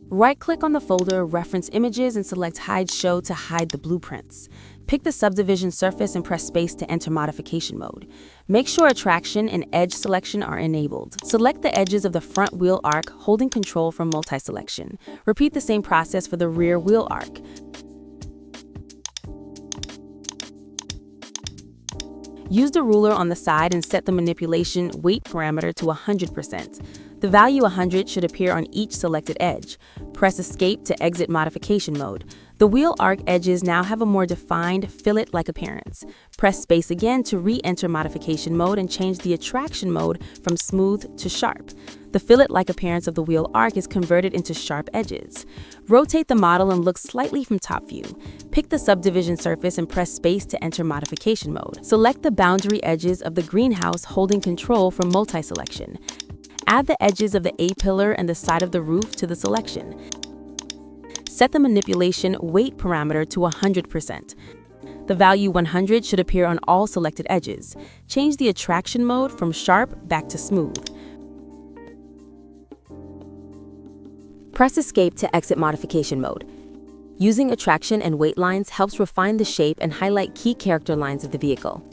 Right-click on the folder, reference images, and select Hide Show to hide the blueprints. Pick the subdivision surface and press space to enter modification mode. Make sure attraction and edge selection are enabled. Select the edges of the front wheel arc, holding Control from multi-selection. Repeat the same process for the rear wheel arc. Use the ruler on the side and set the manipulation weight parameter to 100%. The value 100 should appear on each selected edge. Press Escape to exit modification mode. The wheel arc edges now have a more defined, fillet-like appearance. Press space again to re-enter modification mode and change the attraction mode from smooth to sharp. The fillet-like appearance of the wheel arc is converted into sharp edges. Rotate the model and look slightly from top view. Pick the subdivision surface and press space to enter modification mode. Select the boundary edges of the greenhouse, holding Control from multi-selection. Add the edges of the A-pillar and the side of the roof to the selection. Set the manipulation weight parameter to 100%. The value 100 should appear on all selected edges. Change the attraction mode from sharp back to smooth. Press Escape to exit modification mode. Using attraction and weight lines helps refine the shape and highlight key character lines of the vehicle.